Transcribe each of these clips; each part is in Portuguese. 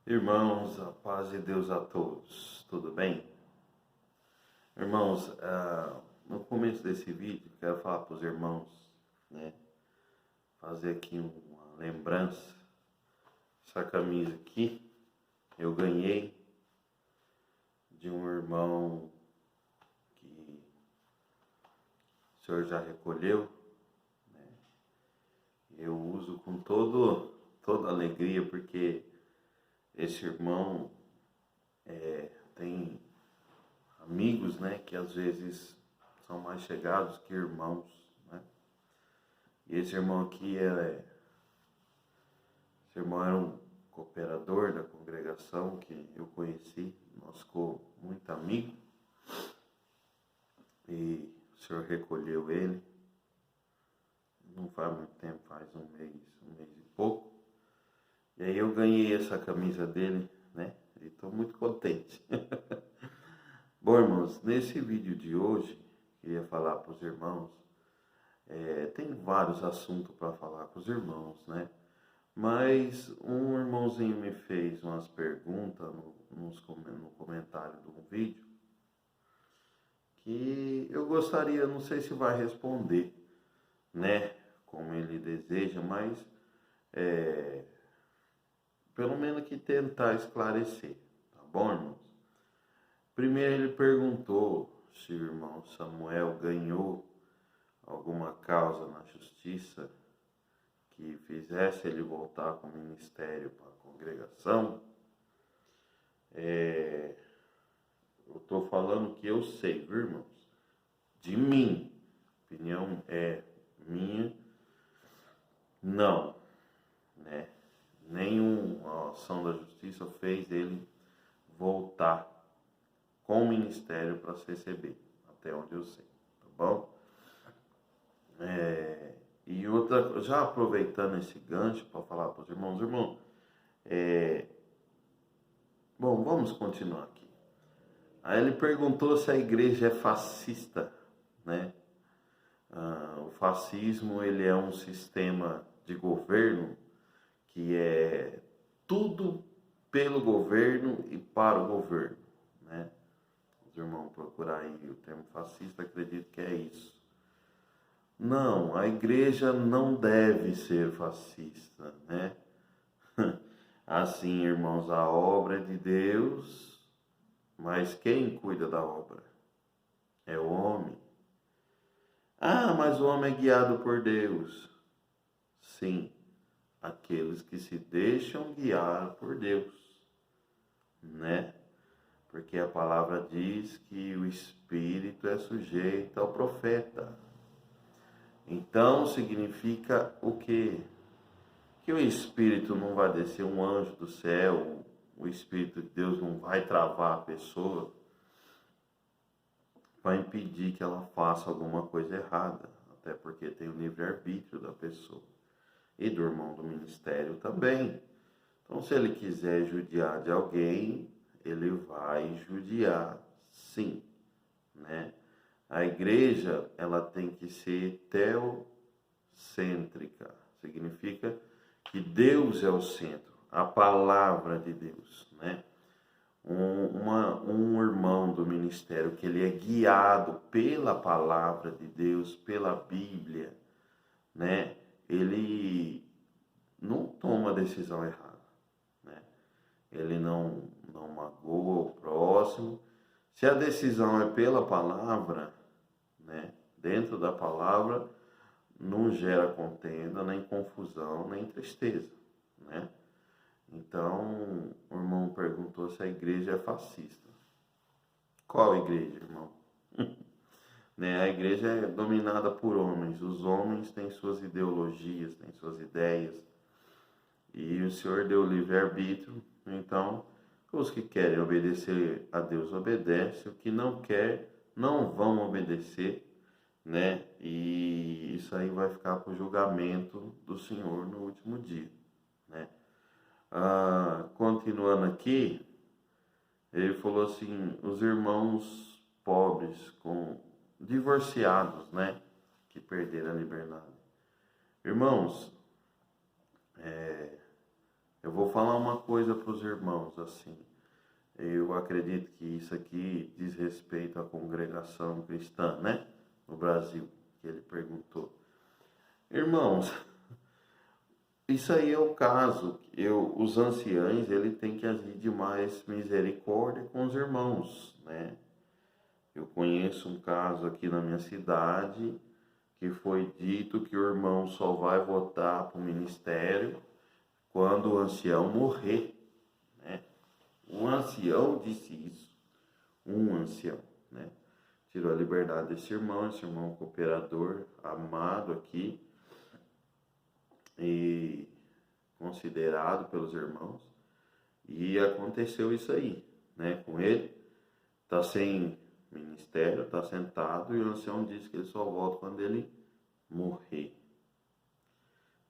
Irmãos, a paz de Deus a todos, tudo bem? Irmãos, no começo desse vídeo, quero falar para os irmãos, né? Fazer aqui uma lembrança. Essa camisa aqui, eu ganhei de um irmão que o senhor já recolheu, né? Eu uso com toda alegria, porque esse irmão tem amigos, né, que às vezes são mais chegados que irmãos, né? E esse irmão aqui esse irmão era um cooperador da congregação que eu conheci, nós ficou muito amigo, e o senhor recolheu ele, não faz muito tempo, faz um mês e pouco, e aí eu ganhei essa camisa dele, né, e estou muito contente. Bom, irmãos, nesse vídeo de hoje, queria falar para os irmãos, tem vários assuntos para falar com os irmãos, né? Mas um irmãozinho me fez umas perguntas no comentário do vídeo, que eu gostaria, não sei se vai responder, né? Como ele deseja, mas pelo menos que tentar esclarecer, tá bom, irmãos? Primeiro ele perguntou se o irmão Samuel ganhou alguma causa na justiça que fizesse ele voltar com o ministério para a congregação. Eu estou falando que eu sei, viu, irmãos? De mim, opinião é minha, não, né? Nenhuma ação da justiça fez ele voltar com o ministério para se receber, até onde eu sei, tá bom? E outra, já aproveitando esse gancho para falar para os irmãos, bom, vamos continuar aqui. Aí ele perguntou se a igreja é fascista, né? O fascismo, ele é um sistema de governo que é tudo pelo governo e para o governo, né? Os irmãos procurar aí o termo fascista, acredito que é isso. Não, a igreja não deve ser fascista, né? Assim, irmãos, a obra é de Deus, mas quem cuida da obra? É o homem. Ah, mas o homem é guiado por Deus. Sim, aqueles que se deixam guiar por Deus, né? Porque a palavra diz que o espírito é sujeito ao profeta. Então significa o quê? Que o espírito não vai descer um anjo do céu, o espírito de Deus não vai travar a pessoa para impedir que ela faça alguma coisa errada, até porque tem o livre-arbítrio da pessoa e do irmão do ministério também. Então, se ele quiser judiar de alguém, ele vai judiar, sim, né? A igreja, ela tem que ser teocêntrica, significa que Deus é o centro, a palavra de Deus, né? Um irmão do ministério que ele é guiado pela palavra de Deus, pela Bíblia, né? Ele não toma decisão errada, né? Ele não magoa o próximo. Se a decisão é pela palavra, né? Dentro da palavra, não gera contenda, nem confusão, nem tristeza, né? Então, o irmão perguntou se a igreja é fascista. Qual igreja, irmão? Né? A igreja é dominada por homens. Os homens têm suas ideologias, têm suas ideias. E o Senhor deu livre-arbítrio. Então, os que querem obedecer a Deus obedecem. O que não quer, não vão obedecer, né? E isso aí vai ficar para o julgamento do Senhor no último dia, né? Continuando aqui, ele falou assim, os irmãos pobres, divorciados, né, que perderam a liberdade. Irmãos, Eu vou falar uma coisa para os irmãos, assim. Eu acredito que isso aqui diz respeito à congregação cristã, né? No Brasil, que ele perguntou. Irmãos, isso aí é o caso. Os anciães, ele tem que agir de mais misericórdia com os irmãos, né? Eu conheço um caso aqui na minha cidade que foi dito que o irmão só vai votar para o ministério quando o ancião morrer, né? Um ancião disse isso, um ancião, né? Tirou a liberdade desse irmão cooperador, amado aqui e considerado pelos irmãos, e aconteceu isso aí, né? Com ele, tá sem ministério, tá sentado, e o ancião disse que ele só volta quando ele morrer.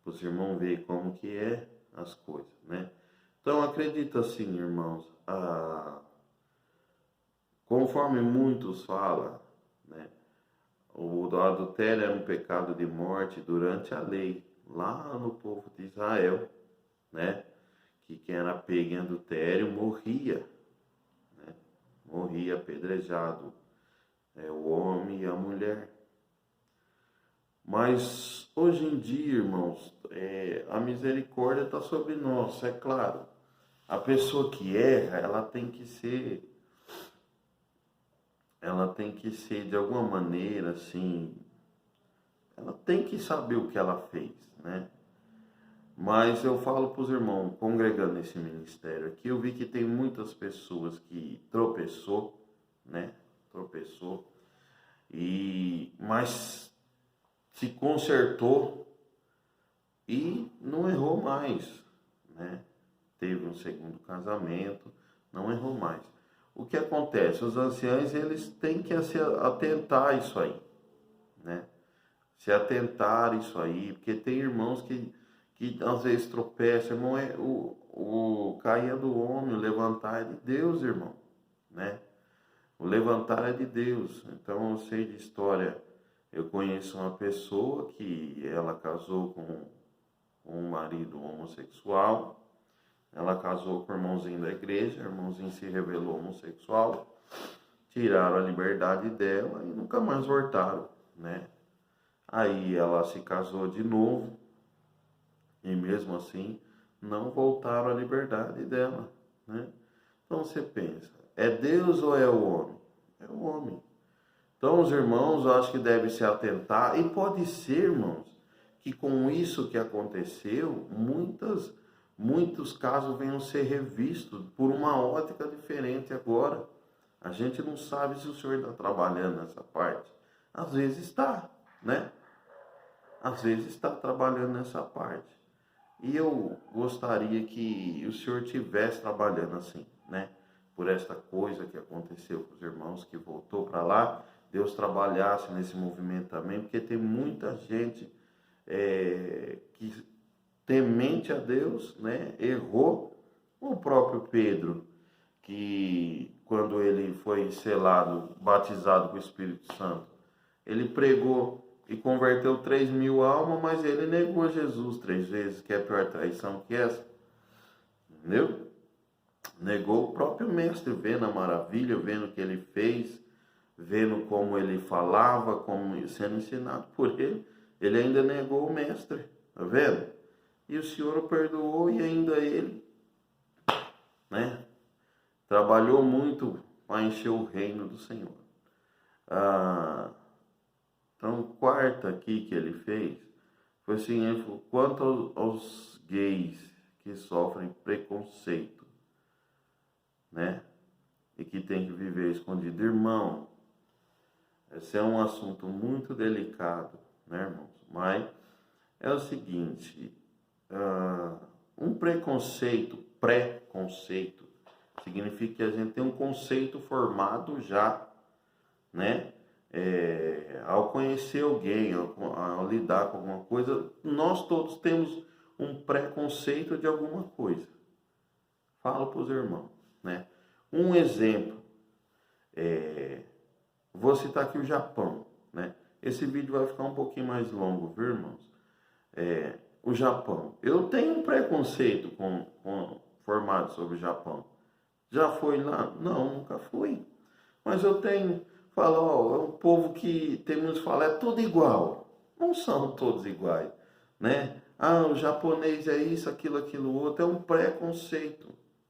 Para os irmãos verem como que é as coisas, né? Então acredita assim, irmãos, conforme muitos falam, né? O adultério era um pecado de morte durante a lei, lá no povo de Israel, né? Que quem era pego em adultério morria, né? Morria apedrejado, o homem e a mulher. Mas hoje em dia, irmãos, a misericórdia está sobre nós, é claro. A pessoa que erra, ela tem que ser de alguma maneira, assim, ela tem que saber o que ela fez, né? Mas eu falo para os irmãos, congregando nesse ministério aqui, eu vi que tem muitas pessoas que tropeçou, né? Tropeçou, mas se consertou e não errou mais, né? Teve um segundo casamento, não errou mais. O que acontece? Os anciãos, eles têm que se atentar a isso aí, né? Se atentar a isso aí, porque tem irmãos que às vezes tropeçam, irmão, o cair é do homem, o levantar é de Deus, irmão, né? O levantar é de Deus. Então eu sei de história, eu conheço uma pessoa que ela casou com um marido homossexual, ela casou com o irmãozinho da igreja, o irmãozinho se revelou homossexual, tiraram a liberdade dela e nunca mais voltaram, né? Aí ela se casou de novo e mesmo assim não voltaram à liberdade dela, né? Então você pensa, é Deus ou é o homem? É o homem. Então os irmãos, eu acho que devem se atentar, e pode ser, irmãos, que com isso que aconteceu, muitos casos venham ser revistos por uma ótica diferente agora. A gente não sabe se o Senhor está trabalhando nessa parte. Às vezes está, né? Às vezes está trabalhando nessa parte. E eu gostaria que o Senhor estivesse trabalhando assim, né? Por esta coisa que aconteceu com os irmãos, que voltou para lá, Deus trabalhasse nesse movimento também, porque tem muita gente que temente a Deus, né? Errou. O próprio Pedro, que quando ele foi selado, batizado com o Espírito Santo, ele pregou e converteu 3.000 almas, mas ele negou Jesus 3 vezes, que é a pior traição que essa. Entendeu? Negou o próprio mestre, vendo a maravilha, vendo o que ele fez, vendo como ele falava, como sendo ensinado por ele. Ele ainda negou o mestre, tá vendo? E o Senhor o perdoou e ainda ele, né? Trabalhou muito para encher o reino do Senhor. Então, quarta aqui que ele fez foi assim, ele falou, quanto aos gays que sofrem preconceito, né? E que tem que viver escondido. Irmão, esse é um assunto muito delicado, né, irmãos? Mas é o seguinte, um preconceito, significa que a gente tem um conceito formado já, né? Ao conhecer alguém, ao lidar com alguma coisa, nós todos temos um preconceito de alguma coisa. Falo para os irmãos, né? Um exemplo, vou citar aqui o Japão, né? Esse vídeo vai ficar um pouquinho mais longo, viu, irmãos? o Japão. Eu tenho um preconceito formado sobre o Japão. Já foi lá? Não, nunca fui. Mas eu tenho, falo, ó, é um povo que temos que falar, é tudo igual. Não são todos iguais, né? Ah, o japonês é isso, aquilo outro, é um preconceito,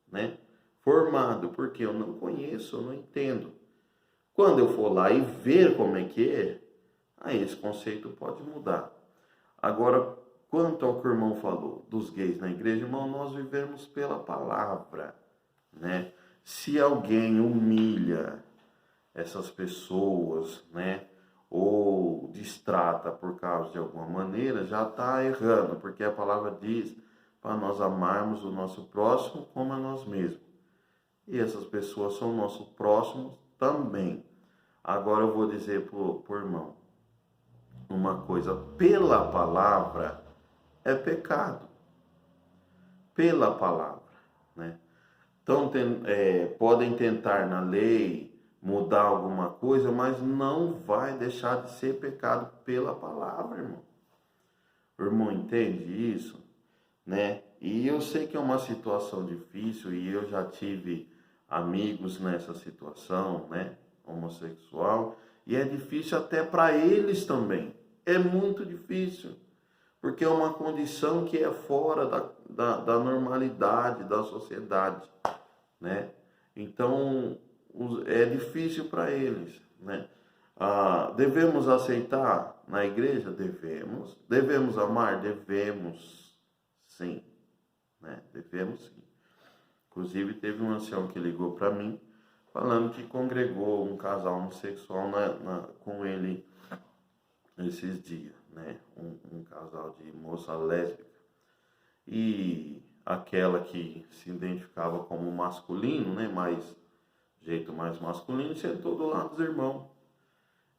né? Formado, porque eu não conheço, eu não entendo. Quando eu for lá e ver como é que é, aí esse conceito pode mudar. Agora, quanto ao que o irmão falou dos gays na igreja, irmão, nós vivemos pela palavra, né? Se alguém humilha essas pessoas, né, ou distrata por causa de alguma maneira, já está errando, porque a palavra diz para nós amarmos o nosso próximo como a nós mesmos. E essas pessoas são nossos próximos também. Agora eu vou dizer para o irmão uma coisa: pela palavra é pecado. Pela palavra, né? Então, podem tentar na lei mudar alguma coisa, mas não vai deixar de ser pecado pela palavra, irmão. O irmão entende isso, né? E eu sei que é uma situação difícil e eu já tive amigos nessa situação, né? Homossexual, e é difícil até para eles também. É muito difícil, porque é uma condição que é fora da normalidade da sociedade, né? Então, é difícil para eles, né? Devemos aceitar na igreja? Devemos. Devemos amar? Devemos, sim, né? Devemos, sim. Inclusive, teve um ancião que ligou para mim, falando que congregou um casal homossexual com ele esses dias, né? Um casal de moça lésbica. E aquela que se identificava como masculino, né? Jeito mais masculino, sentou do lado dos irmãos.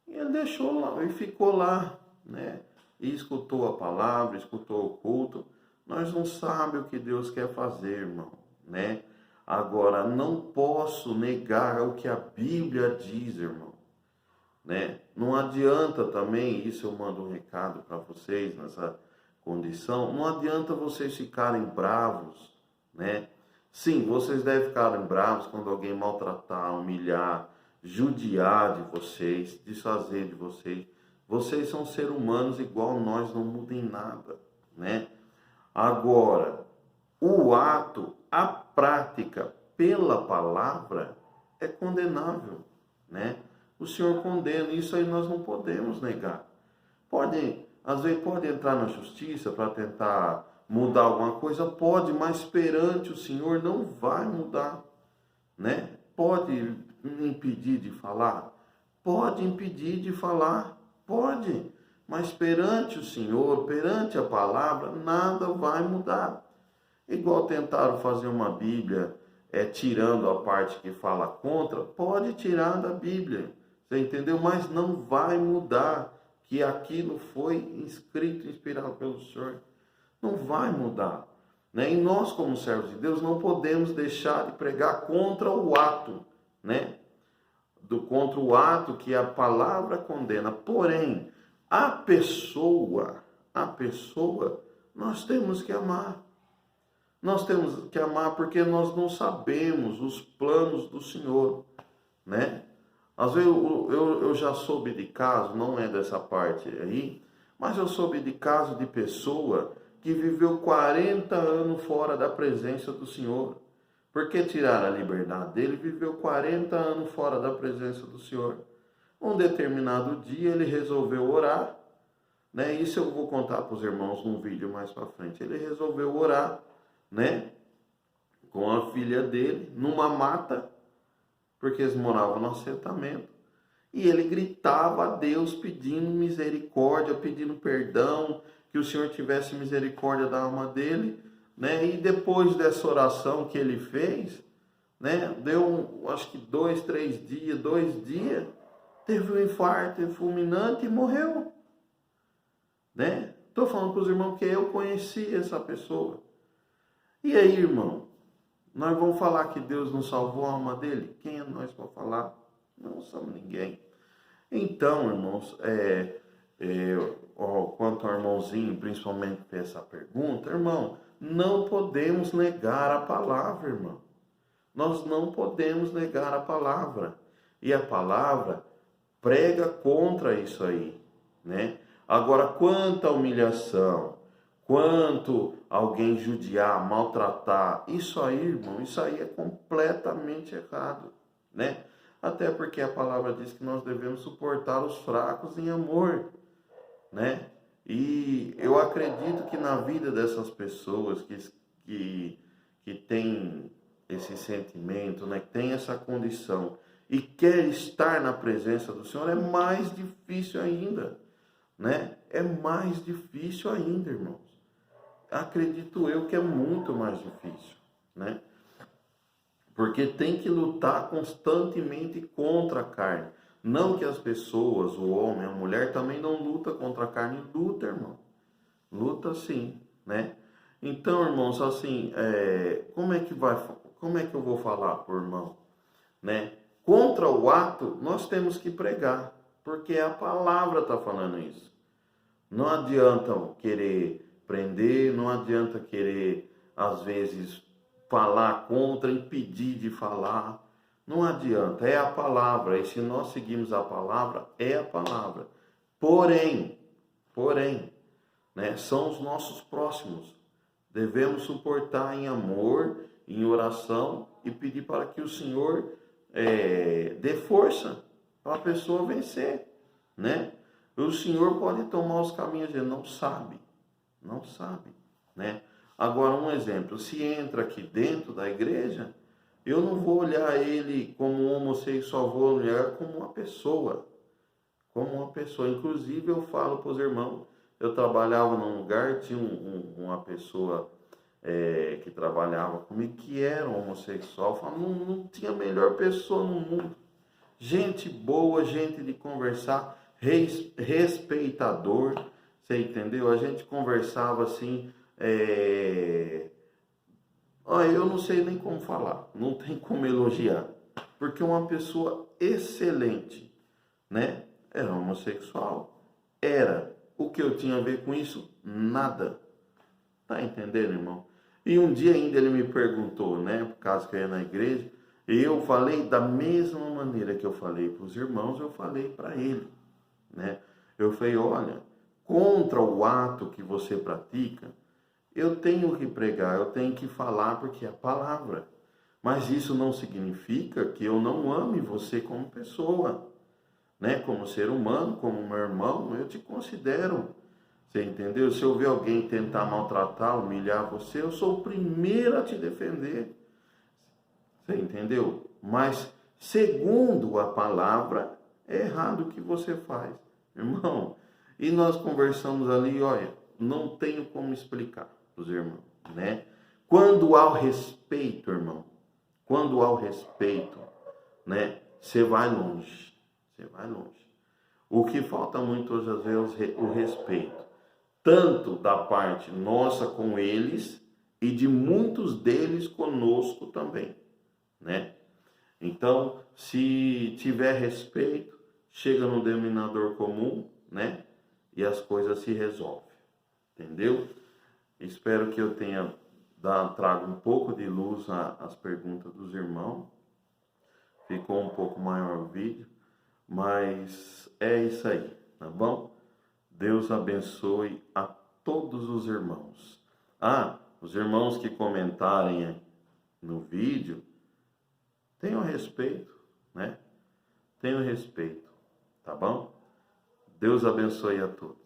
E ele deixou lá, e ficou lá, né? E escutou a palavra, escutou o culto. Nós não sabemos o que Deus quer fazer, irmão, né? Agora, não posso negar o que a Bíblia diz, irmão, né? Não adianta também, isso eu mando um recado para vocês nessa condição, não adianta vocês ficarem bravos, né? Sim, vocês devem ficar bravos quando alguém maltratar, humilhar, judiar de vocês, desfazer de vocês. Vocês são seres humanos igual nós, não mudem nada, né? Agora, o ato, a prática pela palavra é condenável, né? O Senhor condena, isso aí nós não podemos negar. Às vezes pode entrar na justiça para tentar mudar alguma coisa, pode, mas perante o Senhor não vai mudar, né? Pode impedir de falar? Pode impedir de falar, pode, mas perante o Senhor, perante a palavra, nada vai mudar. Igual tentaram fazer uma Bíblia, tirando a parte que fala contra, pode tirar da Bíblia, você entendeu? Mas não vai mudar que aquilo foi escrito, inspirado pelo Senhor. Não vai mudar, né? E nós, como servos de Deus, não podemos deixar de pregar contra o ato, né? Contra o ato que a palavra condena. Porém, a pessoa, nós temos que amar. Nós temos que amar porque nós não sabemos os planos do Senhor, né? Às vezes eu já soube de caso, não é dessa parte aí, mas eu soube de caso de pessoa que viveu 40 anos fora da presença do Senhor. Porque tiraram a liberdade dele, viveu 40 anos fora da presença do Senhor. Um determinado dia ele resolveu orar, né? Isso eu vou contar para os irmãos num vídeo mais para frente. Ele resolveu orar, né? Com a filha dele, numa mata, porque eles moravam no assentamento. E ele gritava a Deus pedindo misericórdia, pedindo perdão, que o Senhor tivesse misericórdia da alma dele, né? E depois dessa oração que ele fez, né? Deu, acho que 2 dias, teve um infarto fulminante e morreu, né? Estou falando para os irmãos que eu conheci essa pessoa. E aí, irmão? Nós vamos falar que Deus não salvou a alma dele? Quem é nós para falar? Não somos ninguém. Então, irmãos, quanto ao irmãozinho, principalmente fez essa pergunta, irmão, não podemos negar a palavra, irmão. Nós não podemos negar a palavra. E a palavra prega contra isso aí, né? Agora, quanto à humilhação, quanto alguém judiar, maltratar, isso aí, irmão, isso aí é completamente errado, né? Até porque a palavra diz que nós devemos suportar os fracos em amor, né? E eu acredito que na vida dessas pessoas que têm esse sentimento, né? Que tem essa condição e quer estar na presença do Senhor, é mais difícil ainda, né? É mais difícil ainda, irmãos. Acredito eu que é muito mais difícil, né? Porque tem que lutar constantemente contra a carne. Não que as pessoas, o homem, a mulher, também não luta contra a carne. Luta, irmão. Luta sim, né? Então, irmãos, assim, como é que eu vou falar por irmão, né? Contra o ato, nós temos que pregar, porque a palavra está falando isso. Não adianta querer prender, não adianta querer, às vezes, falar contra, impedir de falar. Não adianta, é a palavra. E se nós seguimos a palavra, é a palavra. Porém, né, são os nossos próximos. Devemos suportar em amor, em oração e pedir para que o Senhor dê força para a pessoa vencer, né? O Senhor pode tomar os caminhos, ele não sabe, né? Agora, um exemplo, se entra aqui dentro da igreja, eu não vou olhar ele como um homossexual, vou olhar como uma pessoa. Inclusive, eu falo para os irmãos, eu trabalhava num lugar, tinha uma pessoa que trabalhava comigo, que era homossexual, eu falo, não tinha melhor pessoa no mundo. Gente boa, gente de conversar, respeitador, você entendeu? A gente conversava assim, eu não sei nem como falar, não tem como elogiar, porque uma pessoa excelente, né? Era homossexual, o que eu tinha a ver com isso? Nada. Tá entendendo, irmão? E um dia ainda ele me perguntou, né? Por causa que eu ia na igreja, e eu falei da mesma maneira que eu falei para os irmãos, eu falei para ele, né? Eu falei, olha, contra o ato que você pratica, eu tenho que pregar, eu tenho que falar porque é a palavra. Mas isso não significa que eu não ame você como pessoa, né? Como ser humano, como meu irmão, eu te considero. Você entendeu? Se eu ver alguém tentar maltratar, humilhar você, eu sou o primeiro a te defender. Você entendeu? Mas, segundo a palavra, é errado o que você faz. Irmão, e nós conversamos ali, olha, não tenho como explicar para os irmãos, né? Quando há o respeito, irmão, né? Você vai longe. O que falta muitas vezes é o respeito. Tanto da parte nossa com eles e de muitos deles conosco também, né? Então, se tiver respeito, chega no denominador comum, né? E as coisas se resolvem, entendeu? Espero que eu tenha trago um pouco de luz às perguntas dos irmãos. Ficou um pouco maior o vídeo, mas é isso aí, tá bom? Deus abençoe a todos os irmãos. Os irmãos que comentarem no vídeo, tenham respeito, né? Tenham respeito, tá bom? Deus abençoe a todos.